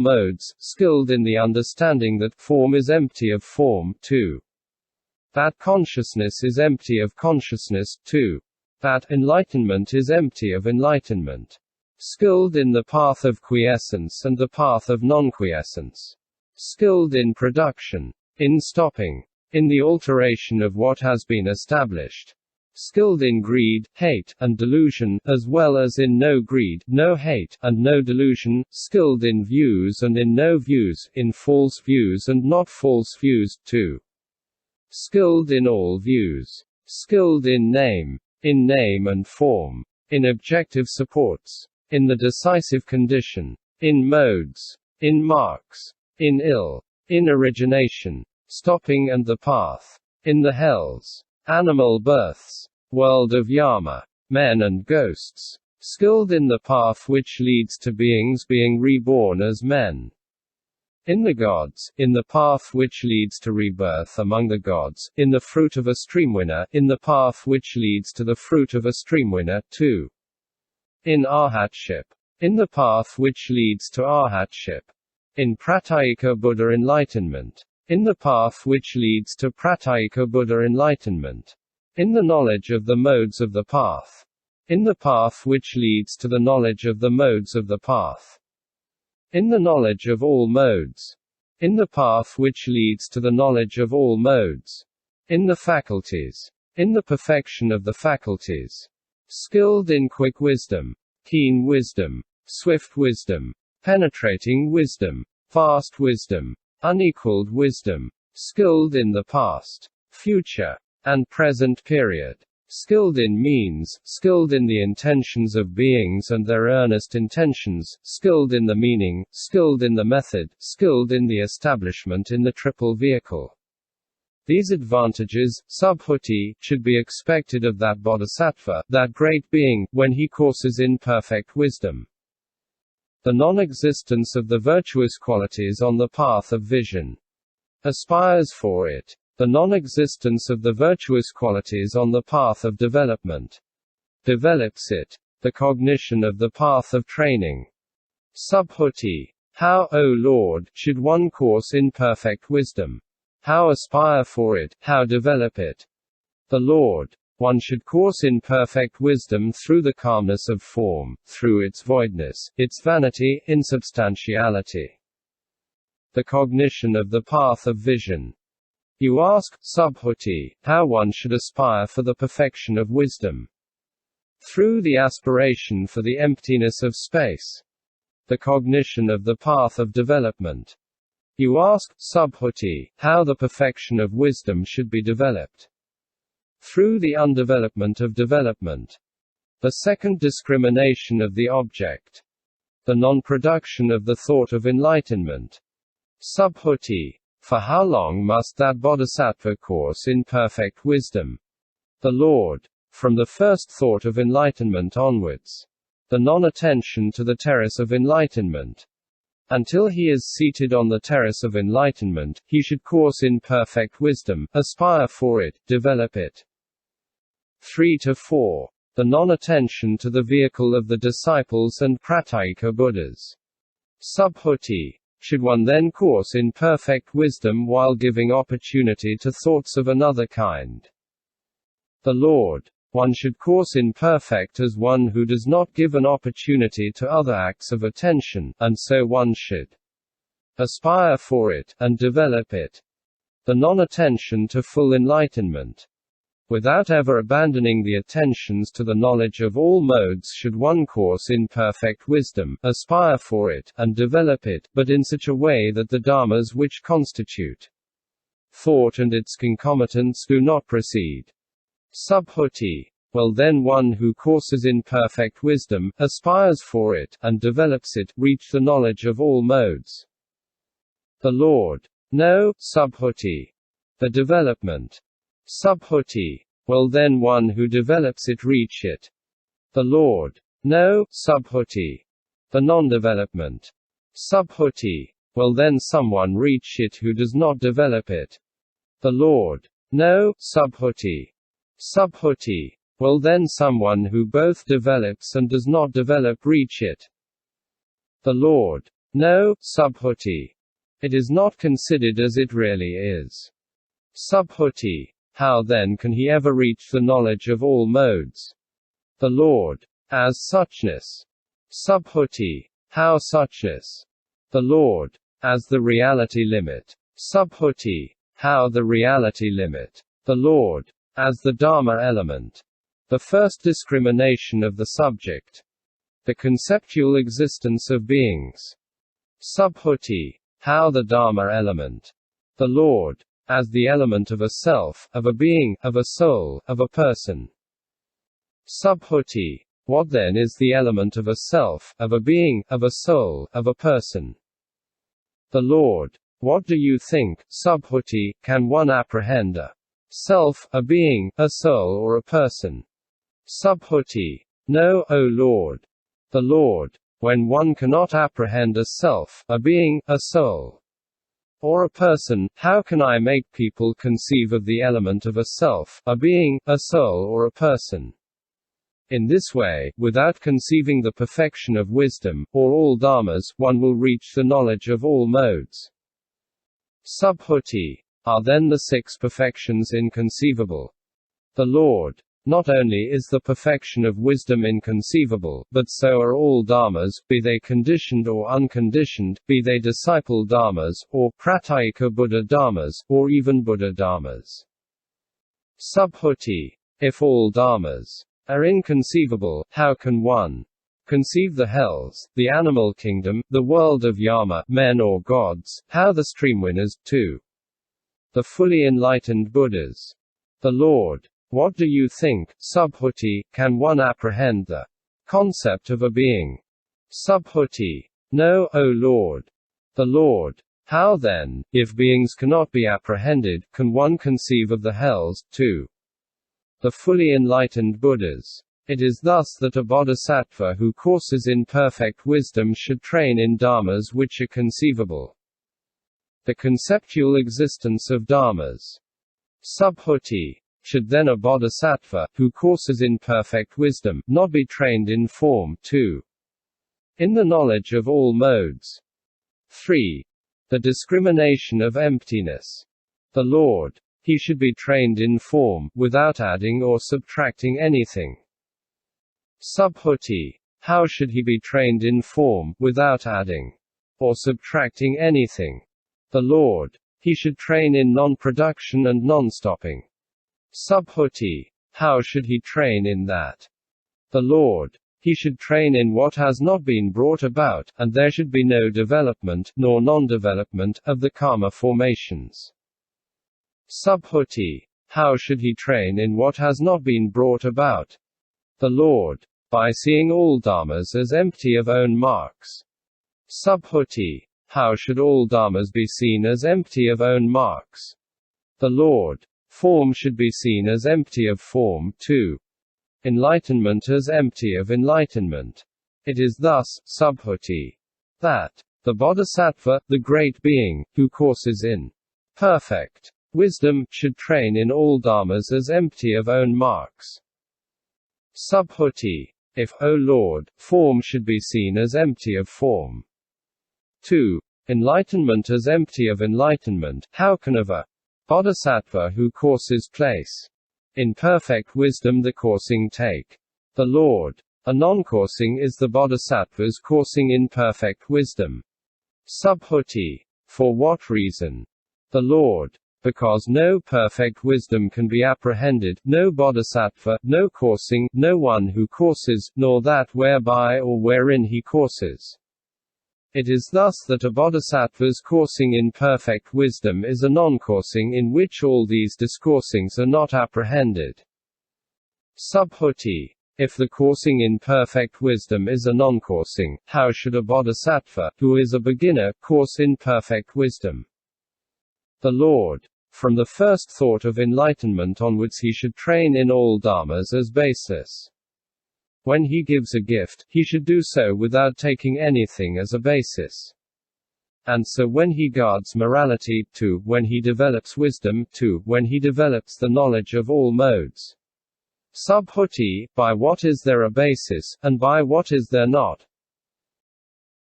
modes, skilled in the understanding that form is empty of form. 2. That consciousness is empty of consciousness. 2. That enlightenment is empty of enlightenment. Skilled in the path of quiescence and the path of non-quiescence. Skilled in production, in stopping, in the alteration of what has been established. Skilled in greed, hate, and delusion, as well as in no greed, no hate, and no delusion. Skilled in views and in no views, in false views and not false views. 2. Skilled in all views. Skilled in name and form, in objective supports, in the decisive condition, in modes, in marks, in ill, in origination, stopping and the path, in the hells, animal births, world of Yama, men and ghosts. Skilled in the path which leads to beings being reborn as men. In the gods, in the path which leads to rebirth among the gods, in the fruit of a streamwinner, in the path which leads to the fruit of a streamwinner. 2. In arhatship, in the path which leads to arhatship. In pratyeka Buddha enlightenment, in the path which leads to pratyeka Buddha enlightenment. In the knowledge of the modes of the path. In the path which leads to the knowledge of the modes of the path. In the knowledge of all modes. In the path which leads to the knowledge of all modes. In the faculties. In the perfection of the faculties. Skilled in quick wisdom, keen wisdom, swift wisdom, penetrating wisdom, vast wisdom, unequaled wisdom. Skilled in the past, future, and present period. Skilled in means, skilled in the intentions of beings and their earnest intentions, skilled in the meaning, skilled in the method, skilled in the establishment in the triple vehicle. These advantages, Subhuti, should be expected of that bodhisattva, that great being, when he courses in perfect wisdom. The non-existence of the virtuous qualities on the path of vision. Aspires for it. The non-existence of the virtuous qualities on the path of development. Develops it. The cognition of the path of training. Subhuti. How, O Lord, should one course in perfect wisdom? How aspire for it? How develop it? The Lord. One should course in perfect wisdom through the calmness of form, through its voidness, its vanity, insubstantiality. The cognition of the path of vision. You ask, Subhuti, how one should aspire for the perfection of wisdom. Through the aspiration for the emptiness of space. The cognition of the path of development. You ask, Subhuti, how the perfection of wisdom should be developed. Through the undevelopment of development. The second discrimination of the object. The non-production of the thought of enlightenment. Subhuti. For how long must that bodhisattva course in perfect wisdom? The Lord. From the first thought of enlightenment onwards. The non-attention to the terrace of enlightenment. Until he is seated on the terrace of enlightenment, he should course in perfect wisdom, aspire for it, develop it. 3-4. The non-attention to the vehicle of the disciples and pratyeka Buddhas. Subhuti. Should one then course in perfect wisdom while giving opportunity to thoughts of another kind? The Lord. One should course in perfect as one who does not give an opportunity to other acts of attention, and so one should aspire for it, and develop it. The non-attention to full enlightenment. Without ever abandoning the attentions to the knowledge of all modes should one course in perfect wisdom, aspire for it, and develop it, but in such a way that the dharmas which constitute thought and its concomitants do not proceed. Subhuti. Well then one who courses in perfect wisdom, aspires for it, and develops it, reach the knowledge of all modes. The Lord. No, Subhuti. The development. Subhuti. Well then one who develops it reach it. The Lord. No, Subhuti. The non-development. Subhuti. Well then someone reach it who does not develop it. The Lord. No, Subhuti. Subhuti. Well then someone who both develops and does not develop reach it. The Lord. No, Subhuti. It is not considered as it really is. Subhuti. How then can he ever reach the knowledge of all modes? The Lord. As suchness. Subhuti. How suchness? The Lord. As the reality limit. Subhuti. How the reality limit? The Lord. As the Dharma element. The first discrimination of the subject. The conceptual existence of beings. Subhuti. How the Dharma element? The Lord. As the element of a self, of a being, of a soul, of a person. Subhuti. What then is the element of a self, of a being, of a soul, of a person? The Lord. What do you think, Subhuti, can one apprehend a self, a being, a soul or a person? Subhuti. No, O Lord. The Lord. When one cannot apprehend a self, a being, a soul, or a person, how can I make people conceive of the element of a self, a being, a soul or a person? In this way, without conceiving the perfection of wisdom, or all dharmas, one will reach the knowledge of all modes. Subhuti. Are then the six perfections inconceivable? The Lord. Not only is the perfection of wisdom inconceivable, but so are all dharmas, be they conditioned or unconditioned, be they disciple dharmas, or pratyeka Buddha dharmas, or even Buddha dharmas. Subhuti. If all dharmas are inconceivable, how can one conceive the hells, the animal kingdom, the world of Yama, men or gods, how the streamwinners, too? The fully enlightened Buddhas. The Lord. What do you think, Subhuti, can one apprehend the concept of a being? Subhuti. No, O Lord. The Lord. How then, if beings cannot be apprehended, can one conceive of the hells, too? The fully enlightened Buddhas. It is thus that a bodhisattva who courses in perfect wisdom should train in dharmas which are conceivable. The conceptual existence of dharmas. Subhuti. Should then a bodhisattva, who courses in perfect wisdom, not be trained in form, too? In the knowledge of all modes. 3. The discrimination of emptiness. The Lord. He should be trained in form, without adding or subtracting anything. Subhuti. How should he be trained in form, without adding or subtracting anything? The Lord. He should train in non-production and non-stopping. Subhuti. How should he train in that? The Lord. He should train in what has not been brought about, and there should be no development, nor non-development, of the karma formations. Subhuti. How should he train in what has not been brought about? The Lord. By seeing all dharmas as empty of own marks. Subhuti. How should all dharmas be seen as empty of own marks? The Lord. Form should be seen as empty of form, too. Enlightenment as empty of enlightenment. It is thus, Subhuti, that the bodhisattva, the great being, who courses in perfect wisdom, should train in all dharmas as empty of own marks. Subhuti. If, O Lord, form should be seen as empty of form. 2. Enlightenment as empty of enlightenment, how can of a bodhisattva who courses place in perfect wisdom the coursing take? The Lord. A non-coursing is the bodhisattva's coursing in perfect wisdom. Subhuti. For what reason? The Lord. Because no perfect wisdom can be apprehended, no bodhisattva, no coursing, no one who courses, nor that whereby or wherein he courses. It is thus that a bodhisattva's coursing in perfect wisdom is a non-coursing in which all these discoursings are not apprehended. Subhuti. If the coursing in perfect wisdom is a non-coursing, how should a bodhisattva, who is a beginner, course in perfect wisdom? The Lord. From the first thought of enlightenment onwards he should train in all dharmas as basis. When he gives a gift, he should do so without taking anything as a basis. And so when he guards morality, 2, when he develops wisdom, 2, when he develops the knowledge of all modes. Subhuti. By what is there a basis, and by what is there not?